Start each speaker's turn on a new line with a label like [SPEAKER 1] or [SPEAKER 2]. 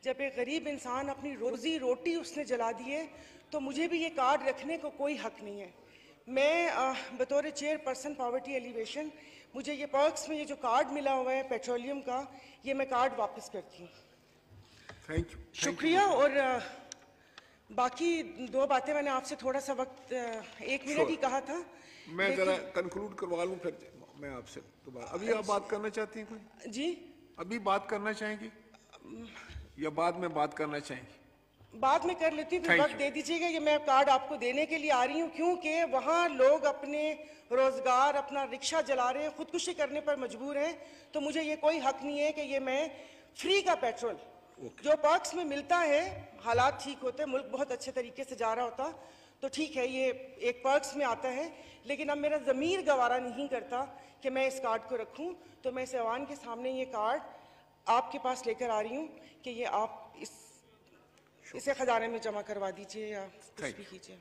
[SPEAKER 1] جب ایک غریب انسان اپنی روزی روٹی اس نے جلا دی ہے تو مجھے بھی یہ کارڈ رکھنے کو کوئی حق نہیں ہے. میں بطور چیئر پرسن پاورٹی ایلیویشن مجھے یہ پرکس میں یہ جو کارڈ ملا ہوا ہے پیٹرولیم کا, یہ میں کارڈ واپس کرتی ہوں.
[SPEAKER 2] Thank you.
[SPEAKER 1] شکریہ. اور باقی دو باتیں میں نے آپ سے تھوڑا سا وقت 1 منٹ ہی کہا تھا.
[SPEAKER 2] میں ذرا کنکلوڈ کروا لوں پھر میں آپ سے دوبارہ. ابھی آپ بات کرنا چاہتی ہیں کوئی؟
[SPEAKER 1] جی
[SPEAKER 2] ابھی بات کرنا چاہیں گی یا بعد میں بات کرنا چاہیں گی؟
[SPEAKER 1] بعد میں کر لیتی ہوں, پھر وقت دے دیجیے گا. یہ میں کارڈ آپ کو دینے کے لیے آ رہی ہوں کیونکہ وہاں لوگ اپنے روزگار, اپنا رکشہ جلا رہے ہیں, خودکشی کرنے پر مجبور ہیں. تو مجھے یہ کوئی حق نہیں ہے کہ یہ میں فری کا پیٹرول جو پرکس میں ملتا ہے, حالات ٹھیک ہوتے ہیں, ملک بہت اچھے طریقے سے جا رہا ہوتا تو ٹھیک ہے یہ ایک پرکس میں آتا ہے, لیکن اب میرا ضمیر گوارا نہیں کرتا کہ میں اس کارڈ کو رکھوں. تو میں اس ایوان کے سامنے یہ کارڈ آپ کے پاس لے کر آ رہی ہوں کہ یہ آپ اسے خزانے میں جمع کروا دیجئے یا کچھ بھی کیجئے.